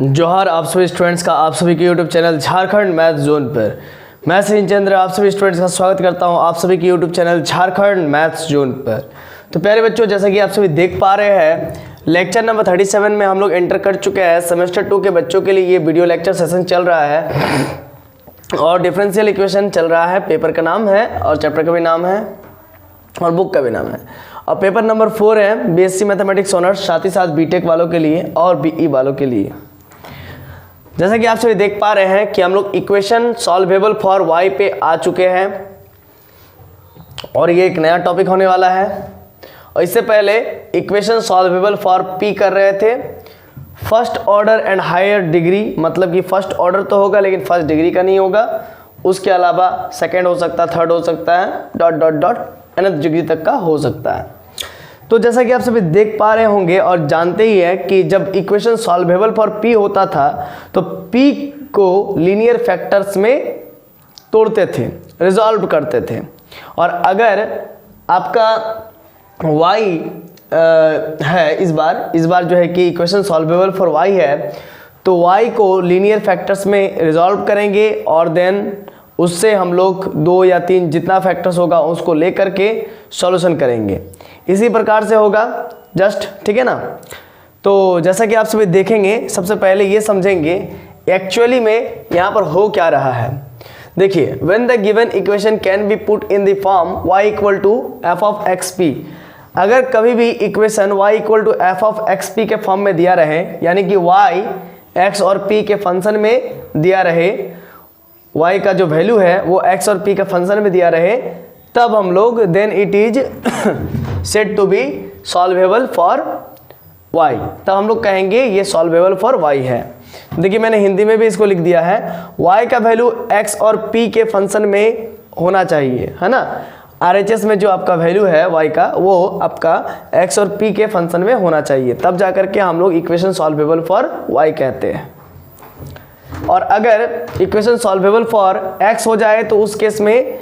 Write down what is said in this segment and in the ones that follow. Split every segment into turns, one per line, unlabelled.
जोहार आप सभी स्टूडेंट्स का आप सभी के YouTube channel Jharkhand math zone पर मैं सिंचंद्र आप सभी स्टूडेंट्स का स्वागत करता हूं आप सभी के YouTube channel Jharkhand math zone पर। तो प्यारे बच्चों, जैसा कि आप सभी देख पा रहे हैं लेक्चर नंबर 37 में हम लोग एंटर कर चुके हैं। सेमेस्टर 2 के बच्चों के लिए ये वीडियो लेक्चर सेशन चल रहा है और डिफरेंशियल इक्वेशन चल रहा है। पेपर का नाम है और चैप्टर का भी नाम है और बुक का भी नाम है। और पेपर नंबर 4 है बीएससी मैथमेटिक्स ऑनर्स, साथ ही साथ बीटेक वालों के लिए और बीई वालों के लिए। जैसा कि आप सभी देख पा रहे हैं कि हम लोग इक्वेशन सॉल्वेबल फॉर वाई पे आ चुके हैं और ये एक नया टॉपिक होने वाला है। और इससे पहले इक्वेशन सॉल्वेबल फॉर पी कर रहे थे, first order and higher degree, मतलब कि फर्स्ट ऑर्डर तो होगा लेकिन फर्स्ट डिग्री का नहीं होगा, उसके अलावा सेकेंड हो सकता है, थर्ड हो सकता है, dot dot dot nth degree तक का हो सकता है। तो जैसा कि आप सभी देख पा रहे होंगे और जानते ही है कि जब इक्वेशन सॉल्वेबल फॉर p होता था तो p को लीनियर फैक्टर्स में तोड़ते थे, रिजॉल्व करते थे। और अगर आपका y है इस बार जो है कि इक्वेशन सॉल्वेबल फॉर y है तो y को लीनियर फैक्टर्स में रिजॉल्व करेंगे और देन उससे हम लोग 2 या 3 जितना फैक्टर्स होगा उसको लेकर के सॉल्यूशन करेंगे। इसी प्रकार से होगा जस्ट, ठीक है ना। तो जैसा कि आप सभी देखेंगे, सबसे पहले ये समझेंगे एक्चुअली में यहाँ पर हो क्या रहा है। देखिए, when the given equation can be put in the form y equal to F of X P, अगर कभी भी equation y equal to F of X P के फॉर्म में दिया रहे, यानी कि y x और p के फंक्शन में दिया रहे, y का जो वैल्यू है वो x और p का फंक्शन में दिया रहे, तब हम लोग then it is said to be solvable for y, तब हम लोग कहेंगे ये सॉल्वेबल फॉर y है। देखिए, मैंने हिंदी में भी इसको लिख दिया है, y का वैल्यू x और p के फंक्शन में होना चाहिए, है ना। RHS में जो आपका वैल्यू है y का वो आपका x और p के फंक्शन में होना चाहिए, तब जाकर के हम लोग इक्वेशन सॉल्वेबल फॉर y कहते हैं। और अगर इक्वेशन सॉल्वेबल फॉर x हो जाए तो उस केस में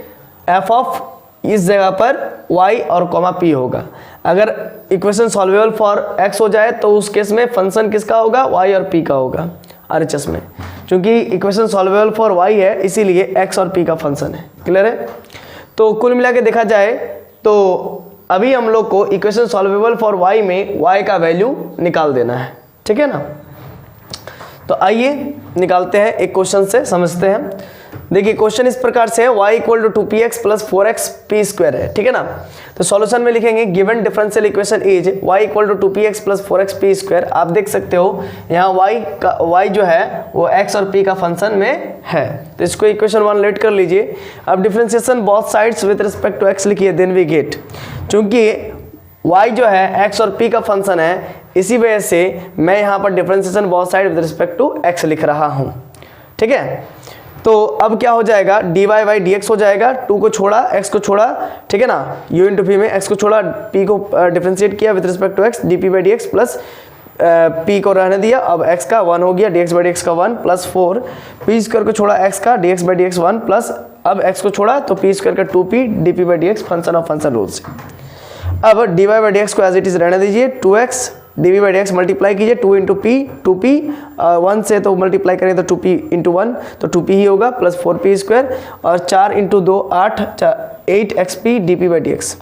f ऑफ इस जगह पर y और कॉमा p होगा। अगर इक्वेशन सॉल्वेबल फॉर x हो जाए तो उस केस में फंक्शन किसका होगा, y और p का होगा RHS में। क्योंकि इक्वेशन सॉल्वेबल फॉर y है इसीलिए x और p का फंक्शन है। क्लियर है। तो कुल मिला के देखा जाए तो अभी हम लोग को इक्वेशन सॉल्वेबल फॉर y में y का वैल्यू निकाल देना है, ठीक है ना। तो आइए निकालते हैं, एक क्वेश्चन से समझते हैं। देखिए, क्वेश्चन इस प्रकार से है, y equal to 2px plus 4x p square है, ठीक है ना। तो सॉल्यूशन में लिखेंगे given differential equation is y equal to 2px plus 4x p square. आप देख सकते हो यहाँ y जो है वो x और p का फंक्शन में है, तो इसको इक्वेशन 1 लेट कर लीजिए। अब differentiation both sides with respect to x लिखिए, देन वी गेट। चूंकि y जो है x और p का फंक्शन है, इसी वजह से मैं यहाँ पर differentiation both side with respect to x लिख रहा हूँ, ठीक है। तो अब क्या हो जाएगा, dy बाई dx हो जाएगा, 2 को छोड़ा x को छोड़ा, ठीक है ना, u इंटू पी में x को छोड़ा, p को डिफरेंशिएट किया with respect to x, dp by dx plus p को रहने दिया, अब x का 1 हो गया, dx बाई dx का 1 प्लस 4, p स्क्वायर को छोड़ा x का, dx बाई dx 1 प्लस, अब x को छोड़ा तो p स्क्वायर का 2p dp by dx function of function rule से। अब dy बाई dx को एज इट इज रहने दीजिए, 2x dv by dx multiply कीजिए, 2 इंटू पी, 2p 1 से तो मल्टीप्लाई करें तो 2p इंटू 1 तो 2p ही होगा प्लस 4p स्क्वायर और 4 into 2 8 8xp dp by dx।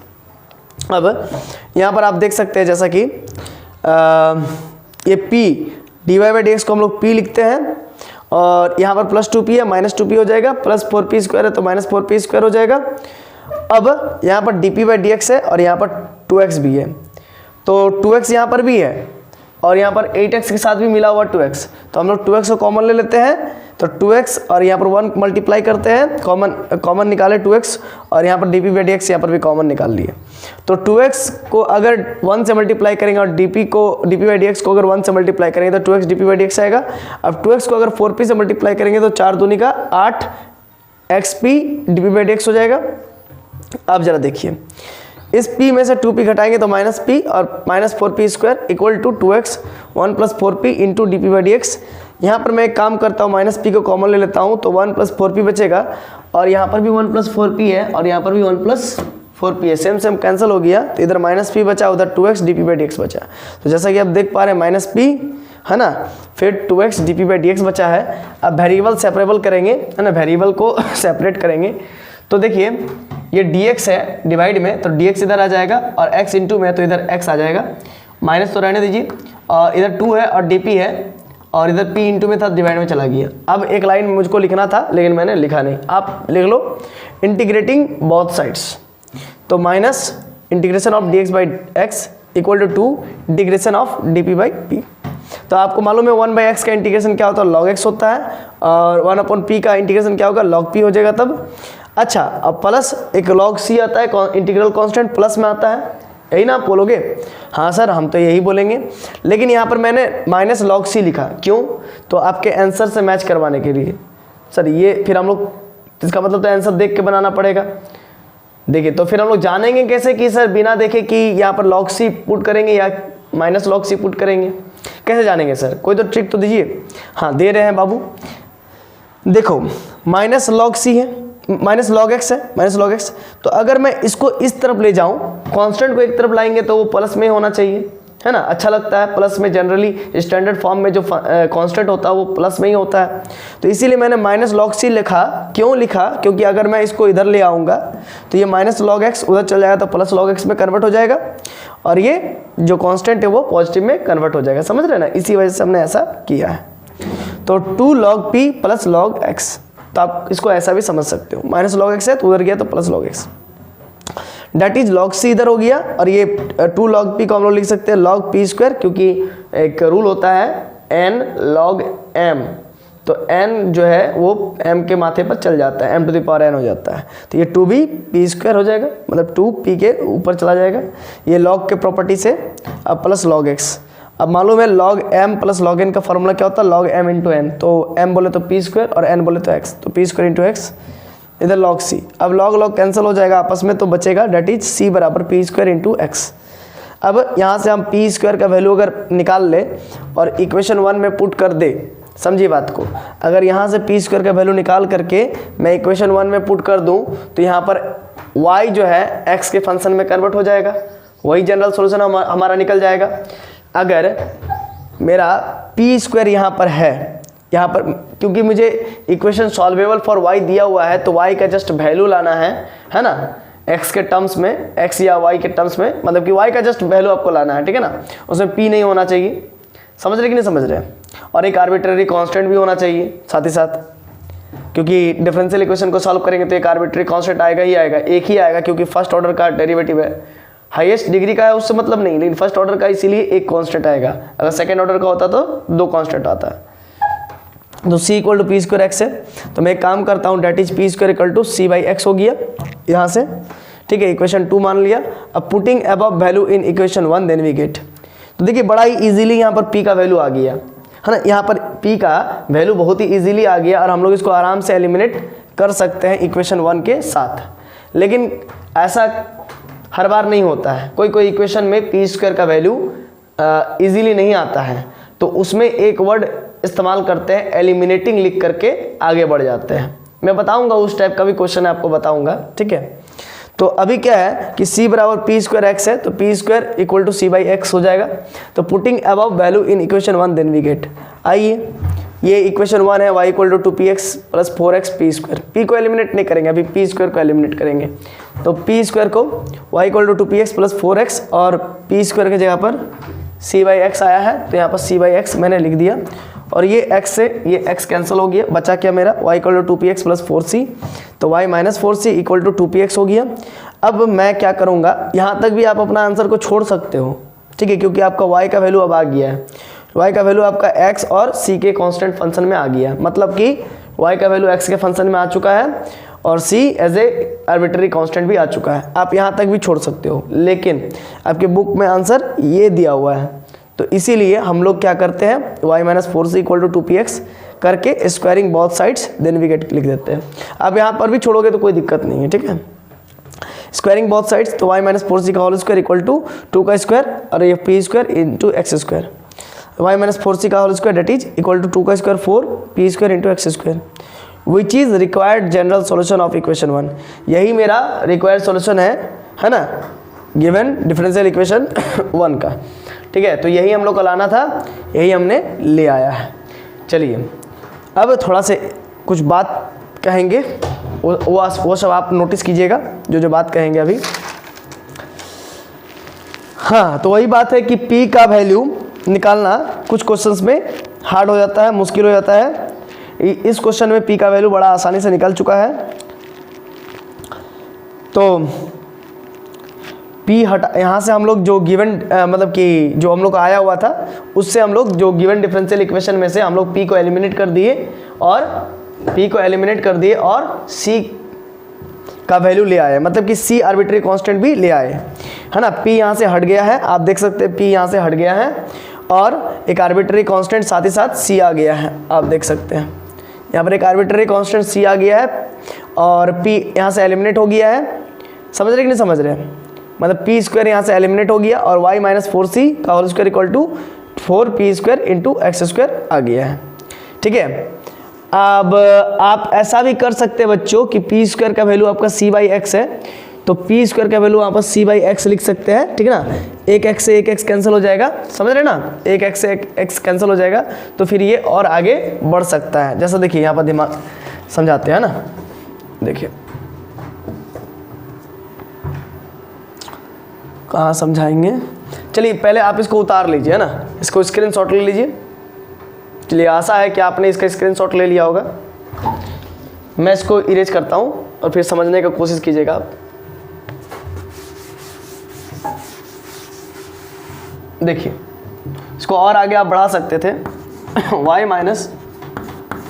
अब यहाँ पर आप देख सकते हैं जैसा कि ये p dy बाई dx को हम लोग p लिखते हैं और यहाँ पर प्लस 2p है, माइनस 2p हो जाएगा, प्लस 4p स्क्वायर है तो माइनस 4p स्क्वायर हो जाएगा। अब यहाँ पर dp बाई dx है और यहाँ पर 2x भी है, तो 2x यहाँ पर भी है और यहाँ पर 8x के साथ भी मिला हुआ 2x, तो हम लोग 2x को कॉमन ले लेते हैं, तो 2x और यहाँ पर 1 मल्टीप्लाई करते हैं, कॉमन निकाले 2x और यहाँ पर dp बाई dx यहाँ पर भी कॉमन निकाल लिए। तो 2x को अगर 1 से मल्टीप्लाई करेंगे और dp बाई dx को अगर 1 से मल्टीप्लाई करेंगे तो 2x dp बाई dx आएगा। अब 2x को अगर 4p से मल्टीप्लाई करेंगे तो 4 दूनी का 8 xp dp बाई dx हो जाएगा। अब जरा देखिए, इस p में से 2p घटाएंगे तो माइनस p और minus 4p square equal to 2x 1 plus 4p into D P by D X. यहाँ पर मैं एक काम करता हूँ, माइनस p को कॉमन ले लेता हूँ तो 1 प्लस 4p बचेगा और यहाँ पर भी 1 प्लस 4p है और यहाँ पर भी 1 प्लस 4p है, सेम सेम कैंसिल हो गया, तो इधर माइनस p बचा, उधर 2x D P by D x बचा। तो जैसा कि आप देख पा रहे हैं माइनस p है ना, फिर 2x dp/dx बचा है। अब वेरिएबल सेपरेबल करेंगे, है ना, वेरिएबल को सेपरेट करेंगे। तो देखिए ये dx है डिवाइड में, तो dx इधर आ जाएगा और x इंटू में तो इधर x आ जाएगा, माइनस तो रहने दीजिए, और इधर 2 है और dp है और इधर p इंटू में था, डिवाइड में चला गया। अब एक लाइन मुझको लिखना था लेकिन मैंने लिखा नहीं, आप लिख लो इंटीग्रेटिंग बोथ साइड्स। तो minus integration of dx/x equal to 2 integration of dp/p। तो आपको मालूम है 1/x का इंटीग्रेशन क्या होता है, log x होता है, और 1/p का इंटीग्रेशन क्या होगा, log p हो जाएगा तब। अच्छा, अब प्लस एक log c आता है, इंटीग्रल कांस्टेंट प्लस में आता है, यही ना आप बोलोगे? हाँ सर हम तो यही बोलेंगे, लेकिन यहाँ पर मैंने माइनस log c लिखा, क्यों? तो आपके आंसर से मैच करवाने के लिए। सर ये फिर हम लोग, इसका मतलब तो आंसर देख के बनाना पड़ेगा। देखिए तो फिर हम लोग जानेंगे कैसे कि सर बिना देखे कि यहाँ पर log c पुट करेंगे या माइनस log c पुट करेंगे, कैसे जानेंगे सर? कोई तो ट्रिक तो दीजिए। हाँ दे रहे हैं बाबू, देखो माइनस log c है, माइनस log x है, माइनस log x। तो अगर मैं इसको इस तरफ ले जाऊं, कांस्टेंट को एक तरफ लाएंगे तो वो प्लस में होना चाहिए, है ना, अच्छा लगता है प्लस में, जनरली स्टैंडर्ड फॉर्म में जो कांस्टेंट होता है वो प्लस में ही होता है। तो इसीलिए मैंने माइनस log c लिखा। क्यों लिखा? क्योंकि अगर मैं इसको इधर ले आऊँगा तो ये माइनस log x उधर चल जाएगा तो प्लस log x में कन्वर्ट हो जाएगा, और ये जो कांस्टेंट है वो पॉजिटिव में कन्वर्ट हो जाएगा। समझ रहे ना, इसी वजह से हमने ऐसा किया है। तो 2 log p plus log x, तो आप इसको ऐसा भी समझ सकते हो, माइनस log x है तो उधर गया तो plus log x, that is log c इधर हो गया, और ये 2 log p को हम लोग लिख सकते हैं log p स्क्वायर, क्योंकि एक रूल होता है n log m, तो n जो है वो m के माथे पर चल जाता है, m to the power n हो जाता है, तो ये 2b p स्क्वायर हो जाएगा, मतलब 2p के ऊपर चला जाएगा, ये log के प्रॉपर्टी से। अब प्लस log x, अब मालूम है log m plus log n का फॉर्मूला क्या होता है, log m इंटू n, तो m बोले तो p स्क्वायर और n बोले तो x, तो p स्क्वायर इंटू x, इधर log c। अब log कैंसिल हो जाएगा आपस में, तो बचेगा डेट इज c बराबर p स्क्वायर इंटू x। अब यहाँ से हम p स्क्वायर का वैल्यू अगर निकाल ले और इक्वेशन 1 में पुट कर दे, समझिए बात को, अगर यहाँ से p स्क्वायर का वैल्यू निकाल करके मैं इक्वेशन 1 में पुट कर दूँ तो यहाँ पर y जो है x के फंक्शन में कन्वर्ट हो जाएगा, वही जनरल सोल्यूशन हमारा निकल जाएगा। अगर मेरा p स्क्वायर यहाँ पर है, यहाँ पर क्योंकि मुझे इक्वेशन सॉल्वेबल फॉर y दिया हुआ है तो y का जस्ट वैल्यू लाना है ना, x के टर्म्स में, x या y के टर्म्स में, मतलब कि y का जस्ट वैल्यू आपको लाना है, ठीक है ना, उसमें p नहीं होना चाहिए। समझ रहे कि नहीं समझ रहे? और एक आर्बिट्ररी कांस्टेंट भी होना चाहिए साथ ही साथ, क्योंकि डिफरेंशियल इक्वेशन को सॉल्व करेंगे तो एक आर्बिट्ररी कांस्टेंट आएगा ही आएगा, एक ही आएगा, क्योंकि फर्स्ट ऑर्डर का डेरिवेटिव है, हाईएस्ट डिग्री का है उससे मतलब नहीं, लेकिन फर्स्ट ऑर्डर का इसीलिए एक कांस्टेंट आएगा, अगर सेकंड ऑर्डर का होता तो 2 कांस्टेंट आता है। तो c equal to P square x है, तो मैं एक काम करता हूँ, that is P square equal to c by x हो गया यहाँ से, ठीक है, इक्वेशन 2 मान लिया। अब putting above value in equation 1 then we get, तो देखिए बड़ा ही इजीली यहाँ पर p का वैल्यू आ गया, है ना, यहाँ पर p का वैल्यू बहुत ही इजीली आ गया और हम लोग इसको आराम से एलिमिनेट कर सकते हैं इक्वेशन 1 के साथ। लेकिन ऐसा हर बार नहीं होता है, कोई कोई इक्वेशन में p स्क्वायर का वैल्यू इजीली नहीं आता है, तो उसमें एक वर्ड इस्तेमाल करते हैं, एलिमिनेटिंग लिख करके आगे बढ़ जाते हैं। मैं बताऊंगा, उस टाइप का भी क्वेश्चन है आपको बताऊंगा, ठीक है। तो अभी क्या है कि c बराबर पी स्क्वायर एक्स है, तो p square equal to c by x हो जाएगा। तो putting above value in equation 1 then we get, आइए ये इक्वेशन 1 है, y equal to 2px plus 4x p square, p को एलिमिनेट नहीं करेंगे अभी, p स्क्वायर को एलिमिनेट करेंगे, तो p स्क्वायर को y equal to 2px plus 4x और p स्क्वायर की जगह पर c बाई एक्स आया है, तो यहाँ पर c बाई एक्स मैंने लिख दिया, और ये x से ये x कैंसिल हो गया, बचा क्या मेरा y equal to 2px plus 4c, तो y minus 4c equal to 2px हो गया। अब मैं क्या करूँगा, यहाँ तक भी आप अपना आंसर को छोड़ सकते हो, ठीक है, क्योंकि आपका y का वैल्यू अब आ गया है, y का वैल्यू आपका x और c के कांस्टेंट फंक्शन में आ गया है, मतलब कि y का वैल्यू x के फंक्शन में आ चुका है और c as a arbitrary constant भी आ चुका है। आप यहाँ तक भी छोड़ सकते हो, लेकिन आपके बुक में आंसर ये दिया हुआ है, तो इसीलिए हम लोग क्या करते हैं, y minus 4c equal to 2px करके squaring both sides then we get लिख देते हैं। अब यहाँ पर भी छोड़ोगे तो कोई दिक्कत नहीं है, ठीक है, स्क्वायरिंग बोथ साइड्स, तो y माइनस 4c का होल स्क्वायर इक्वल टू 2 का स्क्वायर और ये p square into x square, y minus 4c का whole square that is equal to 2 का square 4 p square into x square, which is required general solution of equation 1। यही मेरा required solution है ना, given differential equation 1 का, ठीक है, तो यही हम लोग को लाना था, यही हमने ले आया है। चलिए अब थोड़ा से कुछ बात कहेंगे, वो सब आप नोटिस कीजिएगा जो बात कहेंगे अभी। हाँ, तो वही बात है कि P का वैल्यू निकालना कुछ क्वेश्चंस में हार्ड हो जाता है, मुश्किल हो जाता है। इस क्वेश्चन में P का वैल्यू बड़ा आसानी से निकल चुका है। तो P हटा, यहाँ से हम लोग जो गिवन मतलब कि जो हम लोग का आया हुआ था उससे हम लोग जो गिवन डिफरेंशियल इक्वेशन में से हम लोग P को एलिमिनेट कर दिए और C का वैल्यू ले आए, मतलब कि C आर्बिट्री कांस्टेंट भी ले आए, है ना। P यहाँ से हट गया है, आप देख सकते हैं P यहाँ से हट गया है और एक आर्बिट्री कांस्टेंट साथ ही साथ C आ गया है, आप देख सकते हैं यहाँ पर एक आर्बिट्री कांस्टेंट C आ गया है और P यहाँ से एलिमिनेट हो गया है। समझ रहे कि नहीं समझ रहे? मतलब P स्क्वायर यहाँ से एलिमिनेट हो गया और y माइनस 4c का whole square equal to 4p square into x square आ गया है, ठीक है। अब आप ऐसा भी कर सकते हैं बच्चों कि P स्क्वायर का वैल्यू आपका c बाई एक्स है, तो P स्क्वायर का वैल्यू आप c बाई एक्स लिख सकते हैं, ठीक है ना। एक एक्स से एक एक्स कैंसिल हो जाएगा, समझ रहे ना, एक एक्स से एक एक्स कैंसिल हो जाएगा, तो फिर ये और आगे बढ़ सकता है। जैसा देखिए यहाँ पर दिमाग समझाते हैं ना, देखिए कहाँ समझाएंगे। चलिए पहले आप इसको उतार लीजिए, है ना, इसको स्क्रीनशॉट ले लीजिए। चलिए आशा है कि आपने इसका स्क्रीनशॉट ले लिया होगा। मैं इसको इरेज करता हूँ और फिर समझने का कोशिश कीजिएगा आप। देखिए इसको और आगे आप बढ़ा सकते थे y माइनस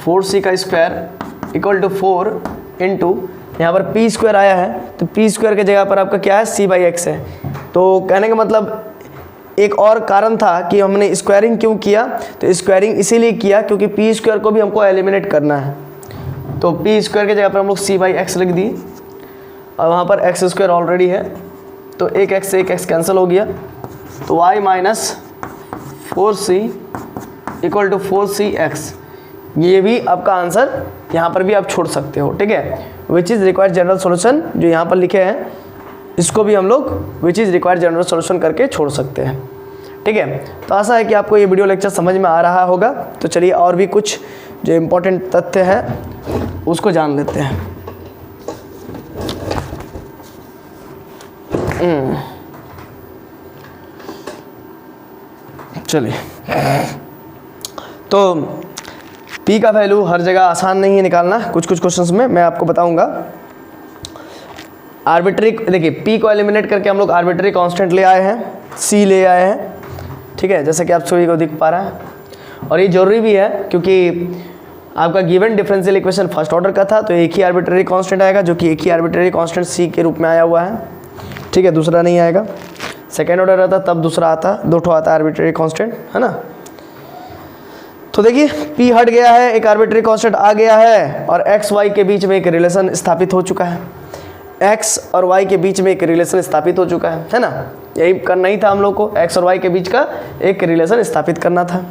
4c का स्क्वायर इक्वल टू 4 इंटू यहाँ पर p स्क्वायर आया है, तो p स्क्वायर की जगह पर आपका क्या है, c बाई एक्स है। तो कहने का मतलब एक और कारण था कि हमने स्क्वायरिंग क्यों किया, तो स्क्वायरिंग इसीलिए किया क्योंकि p स्क्वायर को भी हमको एलिमिनेट करना है। तो p स्क्वायर की जगह पर हम लोग c बाई एक्स लिख दिए और वहाँ पर एक्स स्क्वायर ऑलरेडी है, तो एक एक्स से एक एक्स कैंसिल हो गया, तो y minus 4c equal to 4c x. ये भी आपका आंसर यहाँ पर भी आप छोड़ सकते हो, ठीक है। Which is required general solution जो यहाँ पर लिखे हैं, इसको भी हम लोग which is required general solution करके छोड़ सकते हैं, ठीक है। तो आशा है कि आपको ये वीडियो लेक्चर समझ में आ रहा होगा। तो चलिए और भी कुछ जो इम्पोर्टेंट तथ्य है उसको जान लेते हैं। चलिए, तो P का वैल्यू हर जगह आसान नहीं है निकालना, कुछ कुछ क्वेश्चंस में मैं आपको बताऊंगा। आर्बिट्री, देखिए P को एलिमिनेट करके हम लोग आर्बिट्री कांस्टेंट ले आए हैं, C ले आए हैं, ठीक है, जैसे कि आप सभी को दिख पा रहा है। और ये जरूरी भी है क्योंकि आपका given differential equation first order का था, तो एक ही आर्बिट्री कांस्टेंट आएगा जो कि एक ही आर्बिट्री कांस्टेंट C के रूप में आया हुआ है, ठीक है, दूसरा नहीं आएगा। सेकेंड ऑर्डर रहता तब दूसरा आता, दो ठो आता आर्बिट्री कांस्टेंट, है ना। तो देखिए P हट गया है, एक आर्बिट्री कांस्टेंट आ गया है और x y के बीच में एक रिलेशन स्थापित हो चुका है, x और y के बीच में एक रिलेशन स्थापित हो चुका है ना। यही करना ही था हम लोग को, x और y के बीच का एक रिलेशन स्थापित करना था।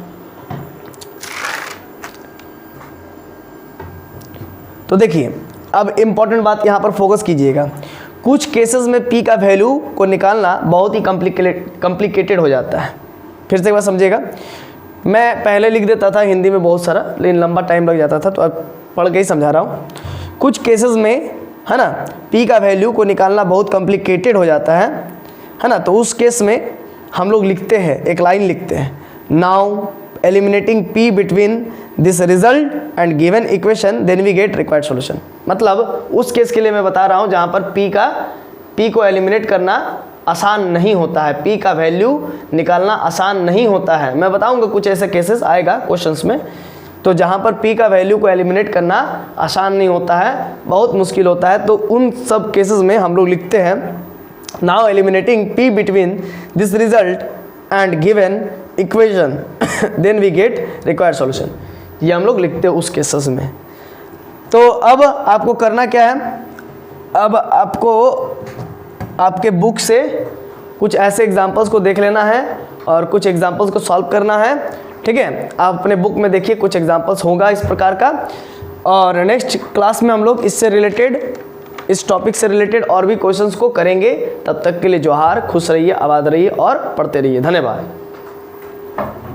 तो देखिए अब इम्पॉर्टेंट बात यहाँ पर फोकस कीजिएगा। कुछ केसेस में P का वैल्यू को निकालना बहुत ही कॉम्प्लिकेटेड हो जाता है। फिर से एक बार समझिएगा, मैं पहले लिख देता था हिंदी में बहुत सारा, लेकिन लंबा टाइम लग जाता था, तो अब पढ़ के ही समझा रहा हूँ। कुछ केसेस में, है ना, P का वैल्यू को निकालना बहुत कॉम्प्लिकेटेड हो जाता है ना। तो उस केस में हम लोग लिखते हैं, एक लाइन लिखते हैं, now eliminating P between this result and given equation then we get required solution. मतलब उस केस के लिए मैं बता रहा हूँ जहाँ पर P को एलिमिनेट करना आसान नहीं होता है, P का वैल्यू निकालना आसान नहीं होता है। मैं बताऊंगा कुछ ऐसे केसेस आएगा क्वेश्चंस में, तो जहां पर P का वैल्यू को एलिमिनेट करना आसान नहीं होता है, बहुत मुश्किल होता है। तो उन सब केसेस में हम लोग लिखते हैं, now eliminating P between this result and given equation then we get required solution. ये हम लोग लिखते हैं उस केसेस में। तो अब आपको करना क्या है, अब आपको आपके बुक से कुछ ऐसे एग्जाम्पल्स को देख लेना है और कुछ एग्जाम्पल्स को सॉल्व करना है, ठीक है। आप अपने बुक में देखिए, कुछ एग्जाम्पल्स होगा इस प्रकार का, और नेक्स्ट क्लास में हम लोग इससे रिलेटेड, इस टॉपिक से रिलेटेड और भी क्वेश्चंस को करेंगे। तब तक के लिए जोहार, खुश रहिए, आबाद रहिए और पढ़ते रहिए। धन्यवाद। है।